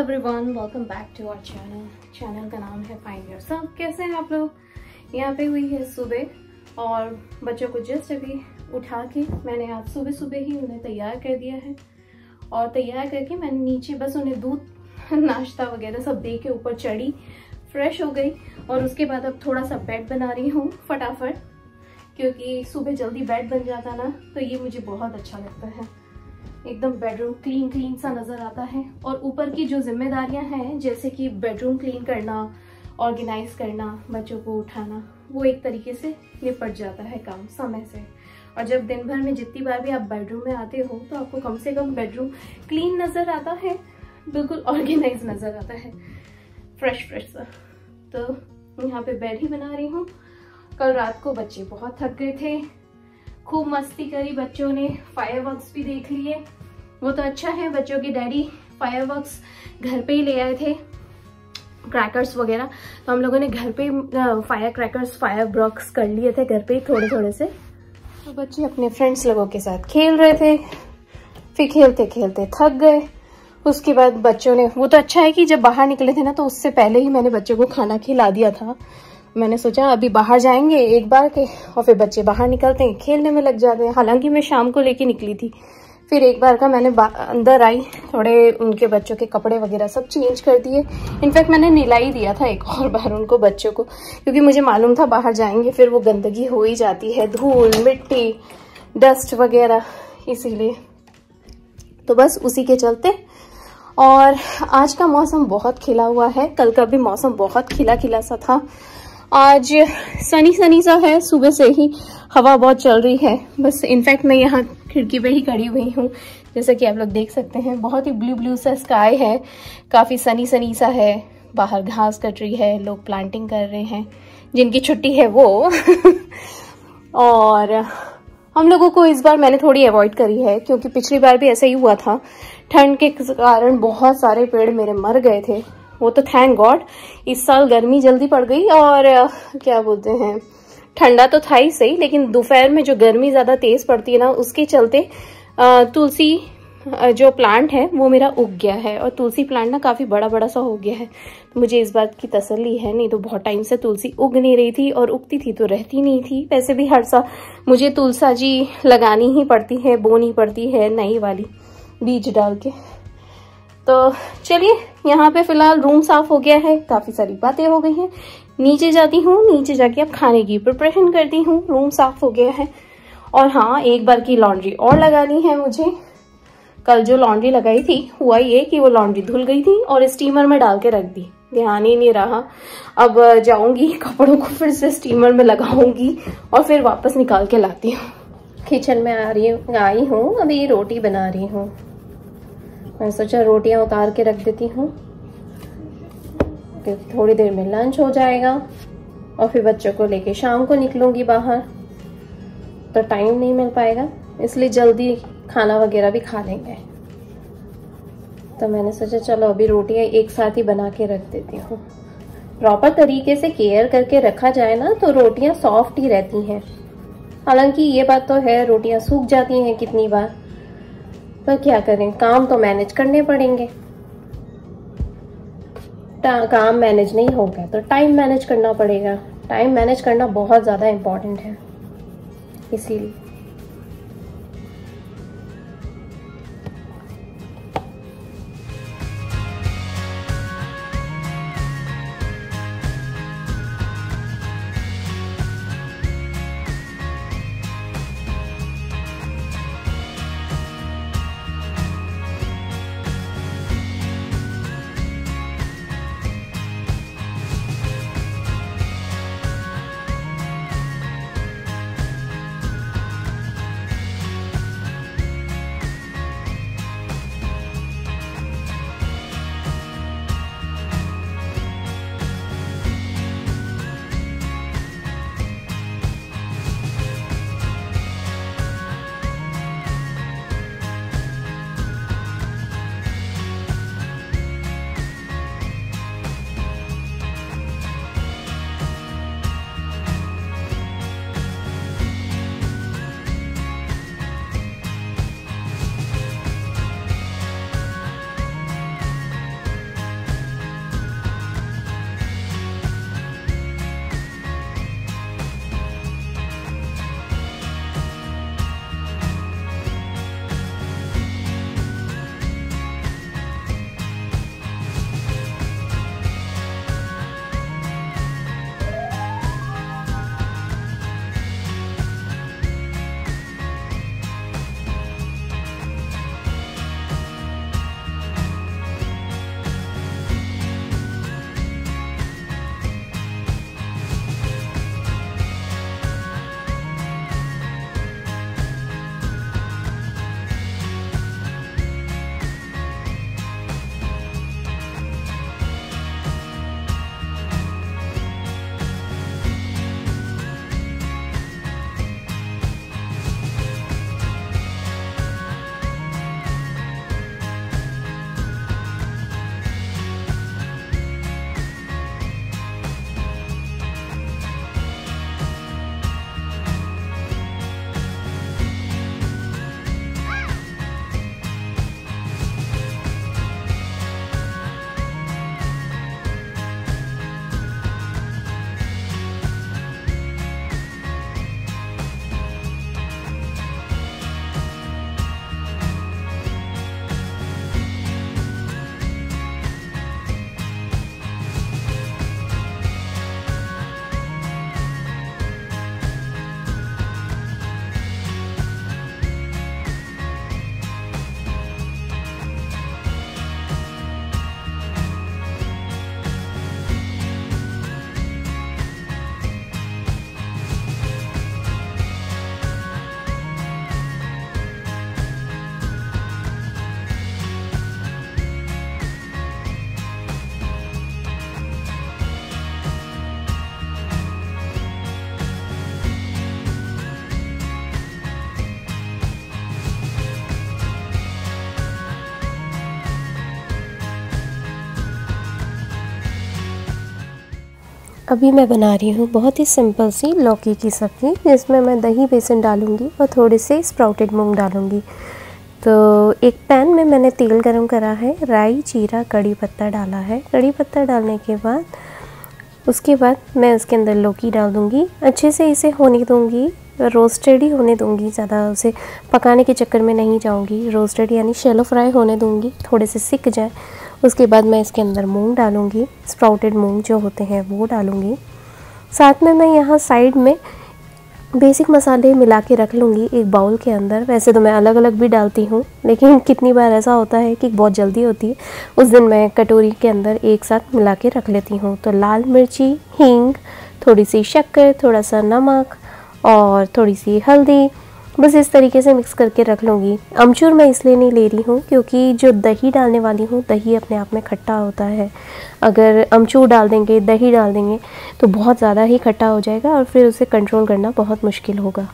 Everyone, welcome back to our channel का नाम है फाइंड योरसेल्फ। कैसे हैं आप लोग? यहाँ पे हुई है सुबह और बच्चों को जस्ट अभी उठा के मैंने आज सुबह सुबह ही उन्हें तैयार कर दिया है। और तैयार करके मैंने नीचे बस उन्हें दूध नाश्ता वगैरह सब दे के ऊपर चढ़ी, फ्रेश हो गई। और उसके बाद अब थोड़ा सा बेड बना रही हूँ फटाफट, क्योंकि सुबह जल्दी बेड बन जाता ना तो ये मुझे बहुत अच्छा लगता है। एकदम बेडरूम क्लीन सा नजर आता है। और ऊपर की जो जिम्मेदारियां हैं, जैसे कि बेडरूम क्लीन करना, ऑर्गेनाइज करना, बच्चों को उठाना, वो एक तरीके से निपट जाता है काम समय से। और जब दिन भर में जितनी बार भी आप बेडरूम में आते हो तो आपको कम से कम बेडरूम क्लीन नजर आता है, बिल्कुल ऑर्गेनाइज नजर आता है, फ्रेश सा। तो यहाँ पे बेड ही बना रही हूँ। कल रात को बच्चे बहुत थक गए थे, खूब मस्ती करी बच्चों ने, फायरवर्क्स भी देख लिए। वो तो अच्छा है, बच्चों के डैडी फायरवर्क्स घर पे ही ले आए थे, क्रैकर्स वगैरह। तो हम लोगों ने घर पे फायरवर्क्स कर लिए थे घर पे ही थोड़े से। तो बच्चे अपने फ्रेंड्स लोगों के साथ खेल रहे थे, फिर खेलते खेलते थक गए। उसके बाद बच्चों ने, वो तो अच्छा है कि जब बाहर निकले थे ना तो उससे पहले ही मैंने बच्चों को खाना खिला दिया था। मैंने सोचा अभी बाहर जाएंगे एक बार के, और फिर बच्चे बाहर निकलते हैं खेलने में लग जाते हैं। हालांकि मैं शाम को लेके निकली थी, फिर एक बार का मैंने अंदर आई, थोड़े उनके बच्चों के कपड़े वगैरह सब चेंज कर दिए। इनफैक्ट मैंने नहलाई दिया था एक और बार उनको, बच्चों को, क्योंकि मुझे मालूम था बाहर जाएंगे फिर वो गंदगी हो ही जाती है, धूल मिट्टी डस्ट वगैरह, इसीलिए। तो बस उसी के चलते। और आज का मौसम बहुत खिला हुआ है, कल का भी मौसम बहुत खिला सा था। आज सनी सा है, सुबह से ही हवा बहुत चल रही है। बस इनफैक्ट मैं यहाँ खिड़की पे ही खड़ी हुई हूँ, जैसा कि आप लोग देख सकते हैं। बहुत ही ब्लू सा स्काई है, काफी सनी सा है। बाहर घास कट रही है, लोग प्लांटिंग कर रहे हैं, जिनकी छुट्टी है वो और हम लोगों को इस बार मैंने थोड़ी अवॉइड करी है, क्योंकि पिछली बार भी ऐसा ही हुआ था। ठंड के कारण बहुत सारे पेड़ मेरे मर गए थे। वो तो थैंक गॉड इस साल गर्मी जल्दी पड़ गई, और क्या बोलते हैं, ठंडा तो था ही सही, लेकिन दोपहर में जो गर्मी ज्यादा तेज पड़ती है ना, उसके चलते तुलसी जो प्लांट है वो मेरा उग गया है। और तुलसी प्लांट ना काफी बड़ा सा हो गया है, तो मुझे इस बात की तसल्ली है। नहीं तो बहुत टाइम से तुलसी उग नहीं रही थी, और उगती थी तो रहती नहीं थी। वैसे भी हर साल मुझे तुलसा जी लगानी ही पड़ती है, बोनी पड़ती है नई वाली बीज डाल के। तो चलिए, यहाँ पे फिलहाल रूम साफ हो गया है, काफी सारी बातें हो गई हैं। नीचे जाती हूँ, नीचे जाके अब खाने की प्रिपरेशन करती हूँ। रूम साफ हो गया है। और हाँ, एक बार की लॉन्ड्री और लगानी है मुझे। कल जो लॉन्ड्री लगाई थी, हुआ ये कि वो लॉन्ड्री धुल गई थी और स्टीमर में डाल के रख दी, ध्यान ही नहीं रहा। अब जाऊंगी, कपड़ों को फिर से स्टीमर में लगाऊंगी और फिर वापस निकाल के लाती हूँ। किचन में आई हूँ, अभी रोटी बना रही हूँ। मैंने सोचा रोटियां उतार के रख देती हूँ, क्योंकि थोड़ी देर में लंच हो जाएगा और फिर बच्चों को लेके शाम को निकलूंगी बाहर, तो टाइम नहीं मिल पाएगा, इसलिए जल्दी खाना वगैरह भी खा लेंगे। तो मैंने सोचा चलो अभी रोटियां एक साथ ही बना के रख देती हूँ। प्रॉपर तरीके से केयर करके रखा जाए ना तो रोटियां सॉफ्ट ही रहती हैं। हालांकि ये बात तो है, रोटियां सूख जाती हैं कितनी बार, पर क्या करें, काम तो मैनेज करने पड़ेंगे। काम मैनेज नहीं होगा तो टाइम मैनेज करना पड़ेगा। टाइम मैनेज करना बहुत ज़्यादा इम्पोर्टेंट है, इसीलिए। अभी मैं बना रही हूँ बहुत ही सिंपल सी लौकी की सब्ज़ी, जिसमें मैं दही बेसन डालूँगी और थोड़े से स्प्राउटेड मूंग डालूँगी। तो एक पैन में मैंने तेल गरम करा है, राई, जीरा, कड़ी पत्ता डाला है। कड़ी पत्ता डालने के बाद उसके बाद मैं उसके अंदर लौकी डाल दूँगी। अच्छे से इसे होने दूँगी, रोस्टेड ही होने दूँगी, ज़्यादा उसे पकाने के चक्कर में नहीं जाऊँगी। रोस्टेड यानी शैलो फ्राई होने दूँगी, थोड़े से सिक जाए। उसके बाद मैं इसके अंदर मूंग डालूँगी, स्प्राउटेड मूंग जो होते हैं वो डालूँगी। साथ में मैं यहाँ साइड में बेसिक मसाले मिला के रख लूँगी एक बाउल के अंदर। वैसे तो मैं अलग अलग भी डालती हूँ, लेकिन कितनी बार ऐसा होता है कि बहुत जल्दी होती है, उस दिन मैं कटोरी के अंदर एक साथ मिला के रख लेती हूँ। तो लाल मिर्ची, हींग, थोड़ी सी शक्कर, थोड़ा सा नमक और थोड़ी सी हल्दी, बस इस तरीके से मिक्स करके रख लूँगी। अमचूर मैं इसलिए नहीं ले रही हूँ क्योंकि जो दही डालने वाली हूँ, दही अपने आप में खट्टा होता है। अगर अमचूर डाल देंगे, दही डाल देंगे तो बहुत ज़्यादा ही खट्टा हो जाएगा और फिर उसे कंट्रोल करना बहुत मुश्किल होगा।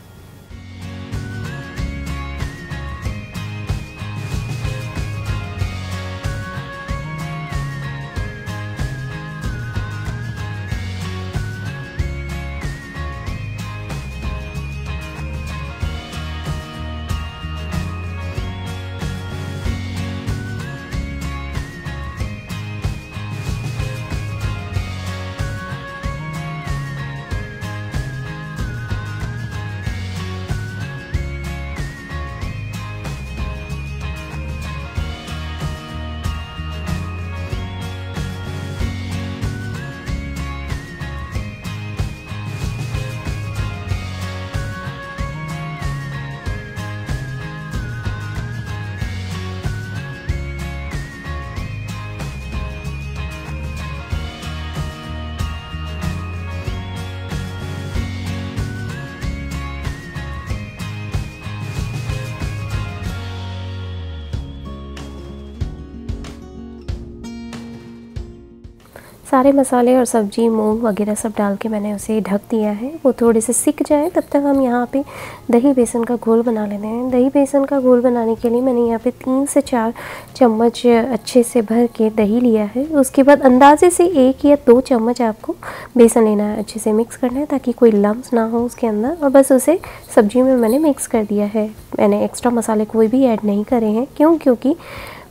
सारे मसाले और सब्जी, मूंग वगैरह सब डाल के मैंने उसे ढक दिया है। वो थोड़े से सिक जाए तब तक हम यहाँ पे दही बेसन का घोल बना लेते हैं। दही बेसन का घोल बनाने के लिए मैंने यहाँ पे 3 से 4 चम्मच अच्छे से भर के दही लिया है। उसके बाद अंदाजे से 1 या 2 चम्मच आपको बेसन लेना है, अच्छे से मिक्स करना है ताकि कोई लम्स ना हो उसके अंदर। और बस उसे सब्जी में मैंने मिक्स कर दिया है। मैंने एक्स्ट्रा मसाले कोई भी ऐड नहीं करे हैं, क्योंकि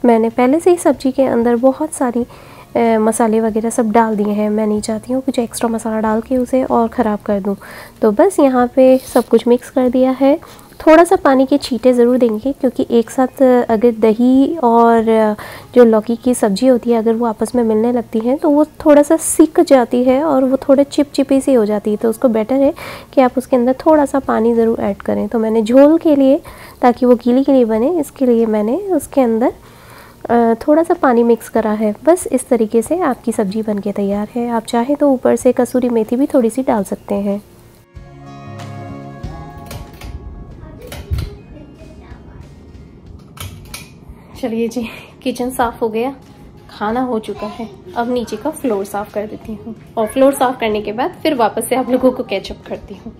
मैंने पहले से ही सब्जी के अंदर बहुत सारी मसाले वगैरह सब डाल दिए हैं। मैं नहीं चाहती हूँ कुछ एक्स्ट्रा मसाला डाल के उसे और ख़राब कर दूँ। तो बस यहाँ पे सब कुछ मिक्स कर दिया है। थोड़ा सा पानी के छींटे ज़रूर देंगे, क्योंकि एक साथ अगर दही और जो लौकी की सब्ज़ी होती है अगर वो आपस में मिलने लगती है तो वो थोड़ा सा सिक जाती है और वो थोड़े चिपचिपी सी हो जाती है। तो उसको बेटर है कि आप उसके अंदर थोड़ा सा पानी ज़रूर ऐड करें। तो मैंने झोल के लिए, ताकि वो गीली गीली बने, इसके लिए मैंने उसके अंदर थोड़ा सा पानी मिक्स करा है। बस इस तरीके से आपकी सब्ज़ी बनके तैयार है। आप चाहें तो ऊपर से कसूरी मेथी भी थोड़ी सी डाल सकते हैं। चलिए जी, किचन साफ़ हो गया, खाना हो चुका है। अब नीचे का फ्लोर साफ़ कर देती हूँ और फ्लोर साफ़ करने के बाद फिर वापस से आप लोगों को कैचअप करती हूँ।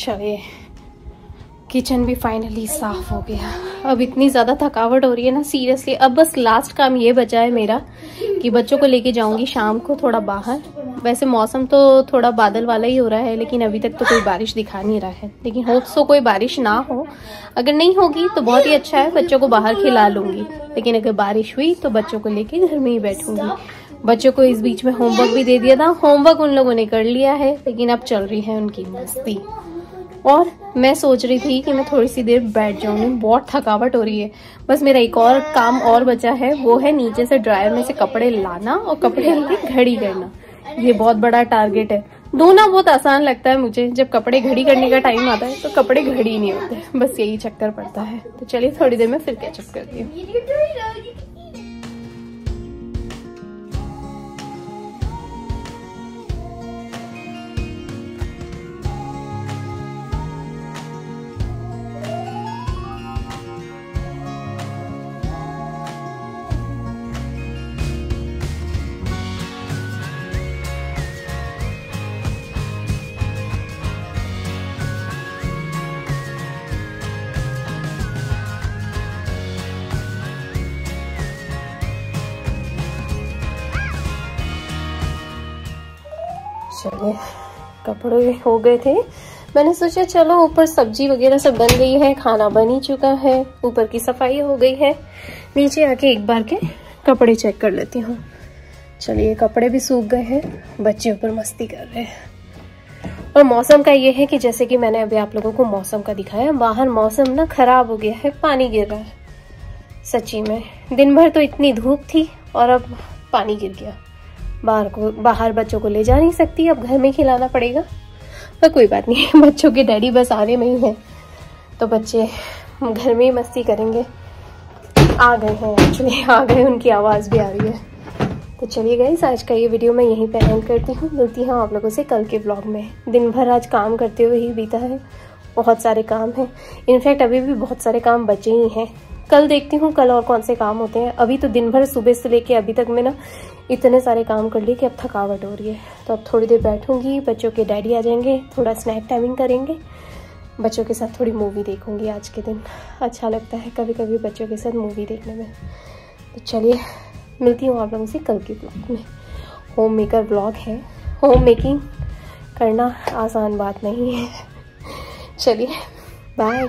चलिए किचन भी फाइनली साफ हो गया। अब इतनी ज़्यादा थकावट हो रही है ना सीरियसली। अब बस लास्ट काम ये बचा है मेरा कि बच्चों को लेके जाऊंगी शाम को थोड़ा बाहर। वैसे मौसम तो थोड़ा बादल वाला ही हो रहा है, लेकिन अभी तक तो कोई बारिश दिखा नहीं रहा है। लेकिन होप सो कोई बारिश ना हो। अगर नहीं होगी तो बहुत ही अच्छा है, बच्चों को बाहर खिला लूंगी। लेकिन अगर बारिश हुई तो बच्चों को लेके घर में ही बैठूंगी। बच्चों को इस बीच में होमवर्क भी दे दिया था। होमवर्क उन लोगों ने कर लिया है, लेकिन अब चल रही है उनकी मस्ती। और मैं सोच रही थी कि मैं थोड़ी सी देर बैठ जाऊंगी, बहुत थकावट हो रही है। बस मेरा एक और काम और बचा है, वो है नीचे से ड्रायर में से कपड़े लाना और कपड़े लेके घड़ी करना। ये बहुत बड़ा टारगेट है। धोना बहुत आसान लगता है मुझे, जब कपड़े घड़ी करने का टाइम आता है तो कपड़े घड़ी नहीं होते, बस यही चक्कर पड़ता है। तो चलिए थोड़ी देर में फिर कैचअप करती हूँ। चलिए कपड़े हो गए थे। मैंने सोचा चलो ऊपर सब्जी वगैरह सब बन गई है, खाना बन ही चुका है, ऊपर की सफाई हो गई है, नीचे आके एक बार के कपड़े चेक कर लेती हूँ। चलिए कपड़े भी सूख गए हैं, बच्चे ऊपर मस्ती कर रहे हैं। और मौसम का ये है कि जैसे कि मैंने अभी आप लोगों को मौसम का दिखाया, बाहर मौसम ना खराब हो गया है, पानी गिर रहा है। सच्ची में दिन भर तो इतनी धूप थी और अब पानी गिर गया। बाहर बच्चों को ले जा नहीं सकती, अब घर में खिलाना पड़ेगा। पर कोई बात नहीं, बच्चों के डैडी बस आने में ही है, तो बच्चे घर में ही मस्ती करेंगे। आ गए हैं, एक्चुअली आ गए, उनकी आवाज़ भी आ रही है। तो चलिए गाइस, आज का ये वीडियो मैं यहीं पे एंड करती हूँ। मिलती हूँ आप लोगों से कल के ब्लॉग में। दिन भर आज काम करते हुए ही बीता है, बहुत सारे काम हैं। इनफैक्ट अभी भी बहुत सारे काम बचे ही हैं। कल देखती हूँ कल और कौन से काम होते हैं। अभी तो दिन भर सुबह से लेके अभी तक मैं ना इतने सारे काम कर लिए कि अब थकावट हो रही है। तो अब थोड़ी देर बैठूंगी, बच्चों के डैडी आ जाएंगे, थोड़ा स्नैक टाइमिंग करेंगे, बच्चों के साथ थोड़ी मूवी देखूंगी। आज के दिन अच्छा लगता है कभी कभी बच्चों के साथ मूवी देखने में। तो चलिए मिलती हूँ आप लोगों से कल के ब्लॉग में। होम मेकर ब्लॉग है, होम मेकिंग करना आसान बात नहीं है। चलिए बाय।